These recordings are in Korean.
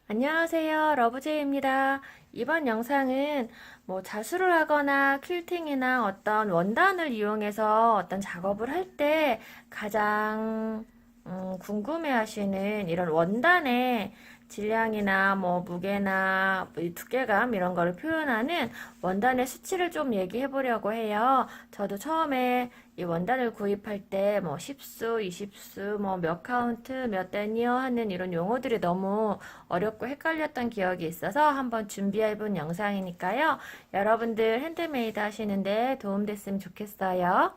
안녕하세요. 러브제이입니다. 이번 영상은 자수를 하거나 퀼팅이나 어떤 원단을 이용해서 어떤 작업을 할 때 가장 궁금해 하시는 이런 원단의 질량이나 무게나 이 두께감 이런 거를 표현하는 원단의 수치를 좀 얘기해 보려고 해요. 저도 처음에 이 원단을 구입할 때 10수, 20수, 몇 카운트, 몇 데니어 하는 이런 용어들이 너무 어렵고 헷갈렸던 기억이 있어서 한번 준비해 본 영상이니까요. 여러분들 핸드메이드 하시는데 도움됐으면 좋겠어요.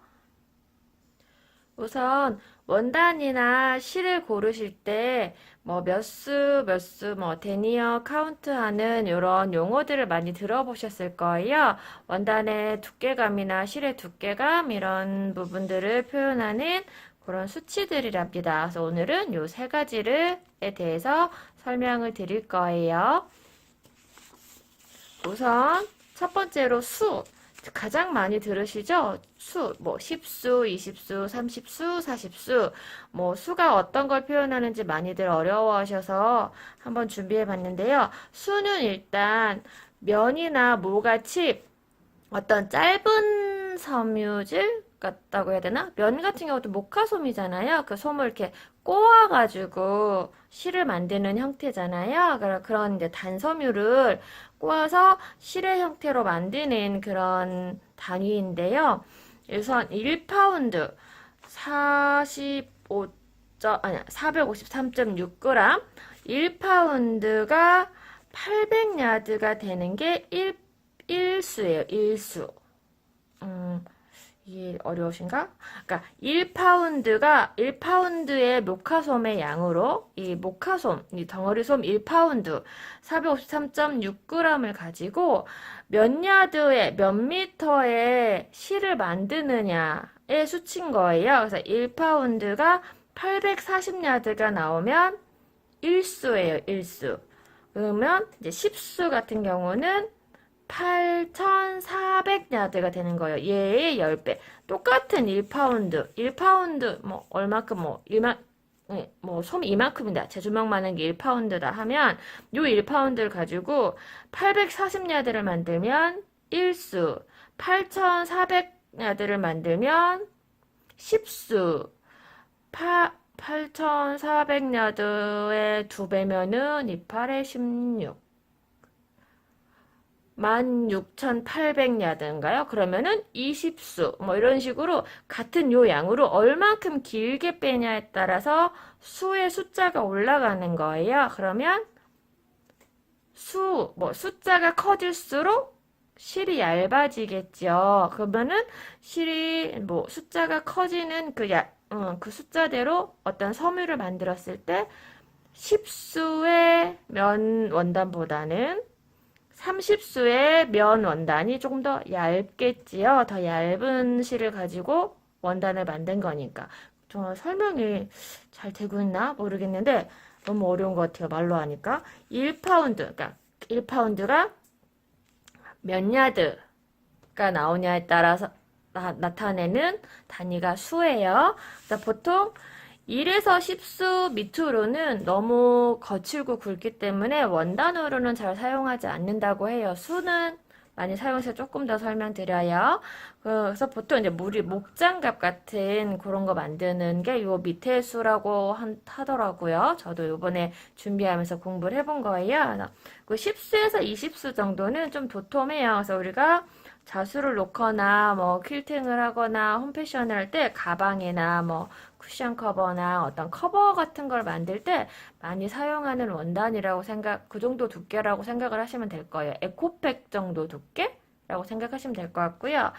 우선 원단이나 실을 고르실 때 몇 수, 몇 수, 데니어 카운트 하는 이런 용어들을 많이 들어보셨을 거예요. 원단의 두께감이나 실의 두께감 이런 부분들을 표현하는 그런 수치들이랍니다. 그래서 오늘은 이 세 가지에 대해서 설명을 드릴 거예요. 우선 첫 번째로 수. 가장 많이 들으시죠? 수, 10수, 20수, 30수, 40수. 수가 어떤 걸 표현하는지 많이들 어려워하셔서 한번 준비해 봤는데요. 수는 일단 면이나 모같이 어떤 짧은 섬유질 같다고 해야 되나? 면 같은 경우도 모카솜이잖아요. 그 솜을 이렇게 꼬아가지고 실을 만드는 형태잖아요. 그런 이제 단섬유를 꼬아서 실의 형태로 만드는 그런 단위인데요. 우선 1파운드 453.6g 1파운드가 800야드가 되는 게 1수예요. 1수. 이게 어려우신가? 그러니까 1파운드의 모카솜의 양으로 이 모카솜, 이 덩어리솜 1파운드 453.6g을 가지고 몇 야드에 몇 미터의 실을 만드느냐의 수치인 거예요. 그래서 1파운드가 840야드가 나오면 1수예요. 1수. 그러면 이제 10수 같은 경우는 8,400야드가 되는 거예요. 얘의 10배. 똑같은 1파운드. 1파운드, 얼마큼, 솜 이만큼이다. 제 주먹만한 게 1파운드다 하면, 요 1파운드를 가지고 840야드를 만들면 1수. 8,400야드를 만들면 10수. 8,400야드의 2배면은 28에 16. 16,800야드인가요? 그러면은 20수 이런 식으로 같은 요 양으로 얼만큼 길게 빼냐에 따라서 수의 숫자가 올라가는 거예요. 그러면 숫자가 커질수록 실이 얇아지겠죠. 그러면은 실이 숫자가 커지는 그 숫자대로 어떤 섬유를 만들었을 때 10수의 면 원단보다는 30수의 면 원단이 조금 더 얇겠지요. 더 얇은 실을 가지고 원단을 만든 거니까. 정말 설명이 잘 되고 있나 모르겠는데 너무 어려운 것 같아요. 말로 하니까. 1파운드, 그러니까 1파운드가 몇 야드가 나오냐에 따라서 나타내는 단위가 수예요. 보통 1에서 10수 밑으로는 너무 거칠고 굵기 때문에 원단으로는 잘 사용하지 않는다고 해요. 수는 많이 사용해서 조금 더 설명드려요. 그래서 보통 이제 목장갑 같은 그런 거 만드는 게 요 밑에 수라고 하더라고요. 저도 요번에 준비하면서 공부를 해본 거예요. 그 10수에서 20수 정도는 좀 도톰해요. 그래서 우리가 자수를 놓거나 퀼팅을 하거나 홈패션을 할 때 가방이나 쿠션 커버나 어떤 커버 같은 걸 만들 때 많이 사용하는 원단이라고 그 정도 두께라고 생각을 하시면 될 거예요. 에코백 정도 두께라고 생각하시면 될 것 같고요.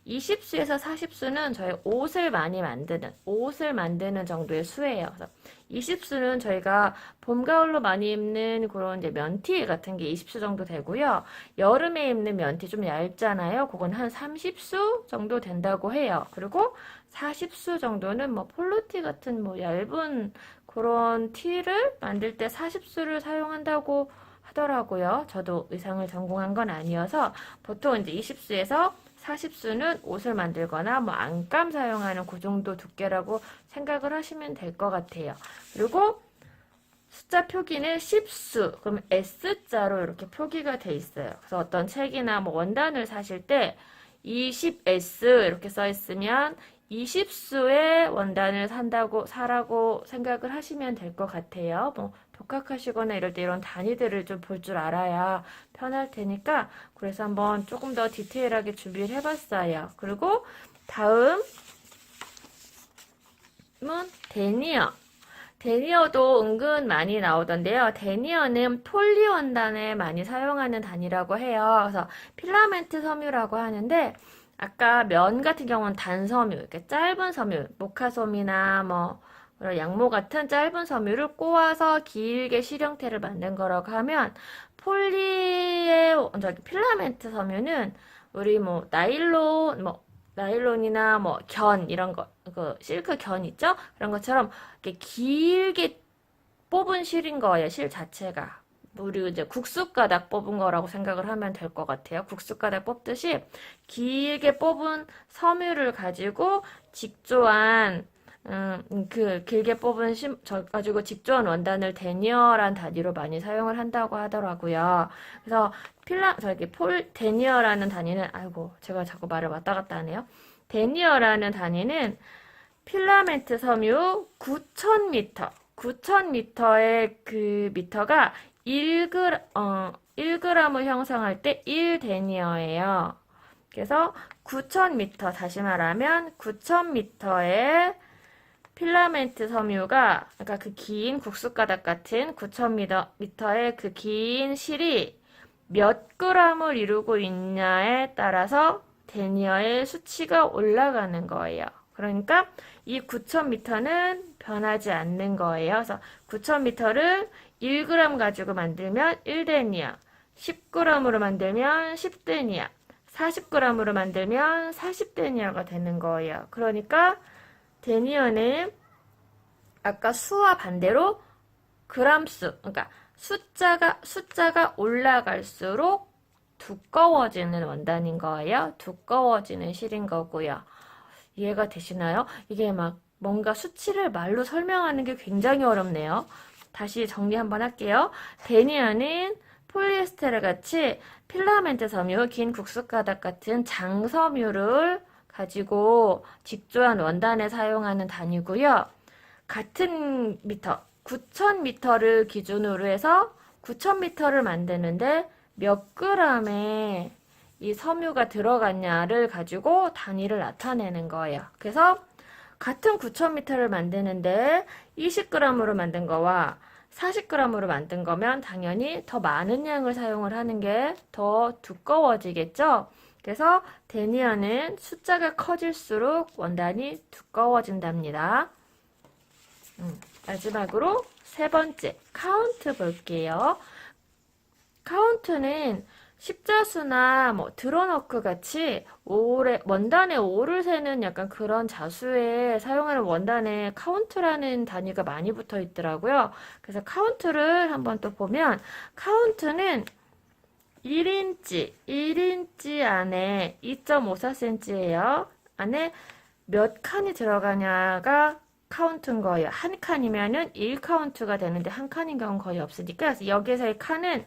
20수에서 40수는 저희 옷을 만드는 정도의 수예요. 그래서 20수는 저희가 봄, 가을로 많이 입는 그런 이제 면티 같은 게 20수 정도 되고요. 여름에 입는 면티 좀 얇잖아요. 그건 한 30수 정도 된다고 해요. 그리고 40수 정도는 폴로티 같은 얇은 그런 티를 만들 때 40수를 사용한다고 하더라고요. 저도 의상을 전공한 건 아니어서 보통 이제 20수에서 40수는 옷을 만들거나 안감 사용하는 그 정도 두께라고 생각을 하시면 될 것 같아요. 그리고 숫자 표기는 10수, 그럼 S자로 이렇게 표기가 돼 있어요. 그래서 어떤 책이나 뭐 원단을 사실 때 20S 이렇게 써 있으면 20수의 원단을 사라고 생각을 하시면 될 것 같아요. 뭐 독학하시거나 이럴 때 이런 단위들을 좀 볼 줄 알아야 편할 테니까 그래서 한번 조금 더 디테일하게 준비를 해봤어요. 그리고 다음은 데니어. 데니어도 은근 많이 나오던데요. 데니어는 폴리 원단에 많이 사용하는 단위라고 해요. 그래서 필라멘트 섬유라고 하는데 아까 면 같은 경우는 단섬유, 이렇게 짧은 섬유, 모카솜이나 뭐 양모 같은 짧은 섬유를 꼬아서 길게 실형태를 만든 거라고 하면 폴리의 필라멘트 섬유는 우리 뭐 나일론이나 뭐 견 이런 거, 그 실크 견 있죠? 그런 것처럼 이렇게 길게 뽑은 실인 거예요. 실 자체가. 우리 이제 국숫가닥 뽑은 거라고 생각을 하면 될 것 같아요. 국숫가닥 뽑듯이 길게 뽑은 섬유를 가지고 직조한 그 길게 뽑은 가지고 직조한 원단을 데니어란 단위로 많이 사용을 한다고 하더라고요. 그래서 데니어라는 단위는 아이고 제가 자꾸 말을 왔다 갔다 하네요. 데니어라는 단위는 필라멘트 섬유 9,000m, 9,000m의 그 미터가 1g을 형성할 때 1데니어예요. 그래서 9,000m, 다시 말하면 9,000m의 필라멘트 섬유가, 그러니까 그 긴 국숫가닥 같은 9,000m의 그 긴 실이 몇 g을 이루고 있냐에 따라서 데니어의 수치가 올라가는 거예요. 그러니까 이 9,000m는 변하지 않는 거예요. 그래서 9,000m를 1g 가지고 만들면 1데니어, 10g으로 만들면 10데니어, 40g으로 만들면 40데니어가 되는 거예요. 그러니까 데니어는 아까 수와 반대로 그람수, 그러니까 숫자가 올라갈수록 두꺼워지는 원단인 거예요. 두꺼워지는 실인 거고요. 이해가 되시나요? 이게 막 뭔가 수치를 말로 설명하는 게 굉장히 어렵네요. 다시 정리 한번 할게요. 데니어는 폴리에스테르 같이 필라멘트 섬유, 긴 국숫가닥 같은 장섬유를 가지고 직조한 원단에 사용하는 단위고요. 같은 미터, 9,000m를 기준으로 해서 9,000m를 만드는데 몇 g의 이 섬유가 들어갔냐를 가지고 단위를 나타내는 거예요. 그래서 같은 9,000m를 만드는데 20g으로 만든 거와 40g으로 만든 거면 당연히 더 많은 양을 사용을 하는 게 더 두꺼워지겠죠? 그래서 데니어는 숫자가 커질수록 원단이 두꺼워진답니다. 마지막으로 세 번째, 카운트 볼게요. 카운트는 십자수나 뭐 드러너크 같이 원단의 오를 세는 약간 그런 자수에 사용하는 원단에 카운트라는 단위가 많이 붙어 있더라고요. 그래서 카운트를 한번 또 보면 카운트는 1인치 안에 2.54cm예요. 안에 몇 칸이 들어가냐가 카운트인 거예요. 한 칸이면은 1카운트가 되는데 한 칸인 경우는 거의 없으니까 그래서 여기서의 칸은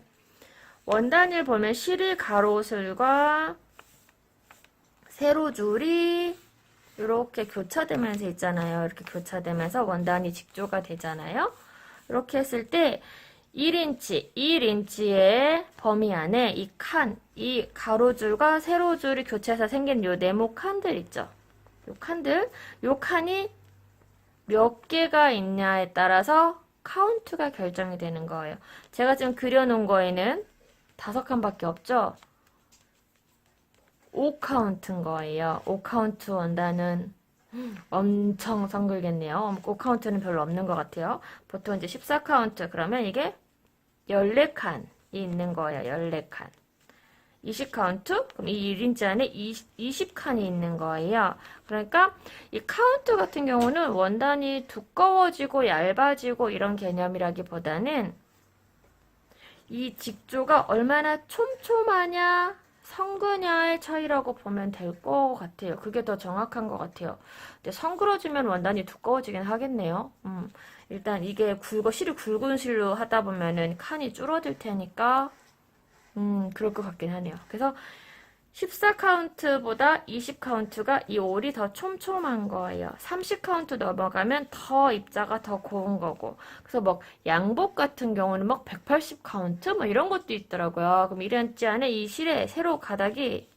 원단을 보면 실의 가로술과 세로줄이 이렇게 교차되면서 있잖아요. 이렇게 교차되면서 원단이 직조가 되잖아요. 이렇게 했을 때 1인치의 범위 안에 이 칸, 이 가로줄과 세로줄이 교차해서 생긴 요 네모 칸들 있죠. 요 칸이 몇 개가 있냐에 따라서 카운트가 결정이 되는 거예요. 제가 지금 그려놓은 거에는 5칸밖에 없죠? 5카운트인 거예요. 5카운트 원단은 엄청 성글겠네요. 5카운트는 별로 없는 것 같아요. 보통 이제 14카운트 그러면 이게 14칸이 있는 거예요. 14칸. 20카운트? 그럼 이 1인치 안에 20칸이 있는 거예요. 그러니까 이 카운트 같은 경우는 원단이 두꺼워지고 얇아지고 이런 개념이라기보다는 이 직조가 얼마나 촘촘하냐 성근야의 차이라고 보면 될 것 같아요. 그게 더 정확한 것 같아요. 근데 성그러지면 원단이 두꺼워지긴 하겠네요. 일단 이게 실이 굵은 실로 하다 보면은 칸이 줄어들 테니까, 그럴 것 같긴 하네요. 그래서 14카운트보다 20카운트가 이 올이 더 촘촘한 거예요. 30카운트 넘어가면 더 입자가 더 고운 거고. 그래서 뭐 양복 같은 경우는 막 180카운트 뭐 이런 것도 있더라고요. 그럼 이랬지 않에 이 실의 세로 가닥이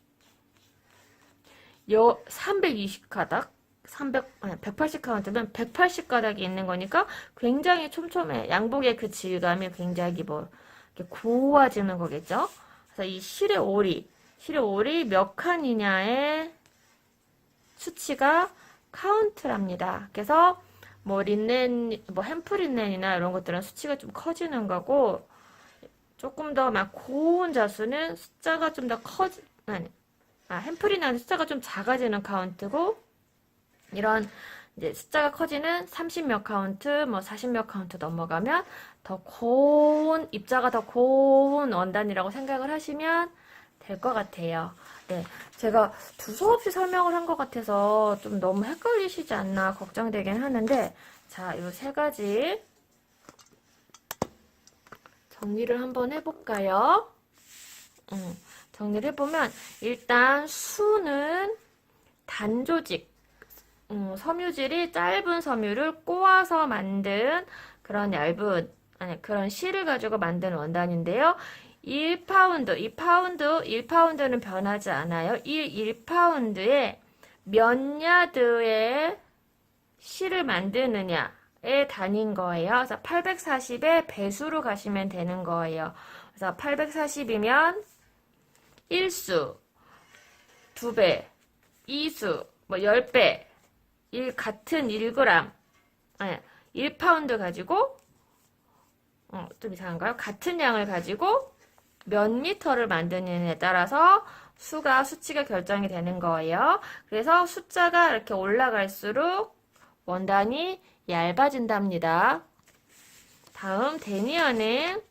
320가닥? 180카운트면 180가닥이 있는 거니까 굉장히 촘촘해. 양복의 그 질감이 굉장히 뭐 이렇게 고와지는 거겠죠. 그래서 이 실의 올이 몇 칸이냐의 수치가 카운트랍니다. 그래서 뭐 햄프 린넨이나 이런 것들은 수치가 좀 커지는 거고, 조금 더 막 고운 자수는 숫자가 좀 더 햄프 린넨은 숫자가 좀 작아지는 카운트고, 이런 이제 숫자가 커지는 30 몇 카운트, 뭐 40 몇 카운트 넘어가면 입자가 더 고운 원단이라고 생각을 하시면 될 것 같아요. 네, 제가 두서없이 설명을 한 것 같아서 좀 너무 헷갈리시지 않나 걱정되긴 하는데, 자, 이 세 가지 정리를 한번 해볼까요? 정리를 해보면 일단 수는 단조직, 섬유질이 짧은 섬유를 꼬아서 만든 그런 그런 실을 가지고 만든 원단인데요. 1파운드는 변하지 않아요. 1파운드에 몇 야드의 실을 만드느냐의 단위인 거예요. 그래서 840의 배수로 가시면 되는 거예요. 그래서 840이면 1수, 2배, 2수, 뭐 10배, 같은 1g, 1파운드 가지고, 좀 이상한가요? 같은 양을 가지고 몇 미터를 만드느냐에 따라서 수치가 결정이 되는 거예요. 그래서 숫자가 이렇게 올라갈수록 원단이 얇아진답니다. 다음 데니어는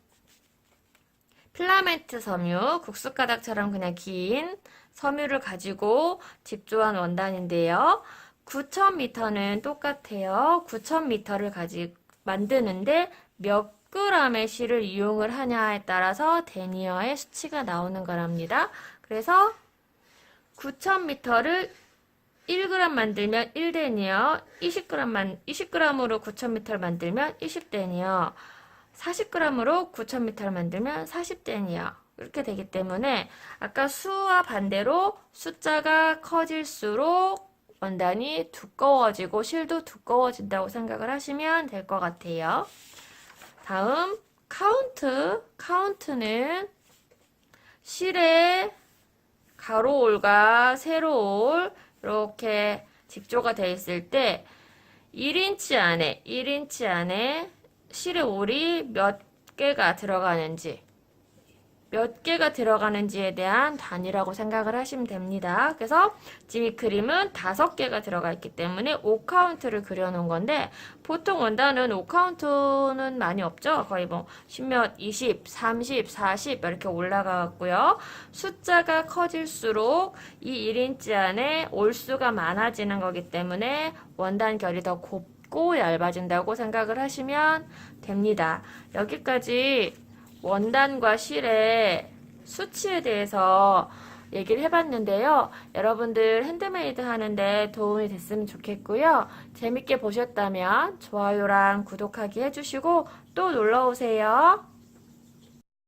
필라멘트 섬유, 국수가닥처럼 그냥 긴 섬유를 가지고 직조한 원단인데요. 9,000m는 똑같아요. 9,000m를 만드는데 몇 g의 실을 이용을 하냐에 따라서 데니어의 수치가 나오는 거랍니다. 그래서 9,000m를 1g 만들면 1데니어, 20g으로 9,000m를 만들면 20데니어, 40g으로 9,000m를 만들면 40데니어. 이렇게 되기 때문에 아까 수와 반대로 숫자가 커질수록 원단이 두꺼워지고 실도 두꺼워진다고 생각을 하시면 될 것 같아요. 다음 카운트는 실의 가로올과 세로올 이렇게 직조가 되어 있을 때 1인치 안에 실의 올이 몇 개가 들어가는지에 대한 단위라고 생각을 하시면 됩니다. 그래서 지미크림은 5개가 들어가 있기 때문에 5카운트를 그려놓은 건데, 보통 원단은 5카운트는 많이 없죠. 거의 뭐 10몇, 20, 30, 40 이렇게 올라가고요. 숫자가 커질수록 이 1인치 안에 올수가 많아지는 거기 때문에 원단 결이 더 곱고 얇아진다고 생각을 하시면 됩니다. 여기까지 원단과 실의 수치에 대해서 얘기를 해봤는데요. 여러분들 핸드메이드 하는데 도움이 됐으면 좋겠고요. 재밌게 보셨다면 좋아요랑 구독하기 해주시고 또 놀러오세요.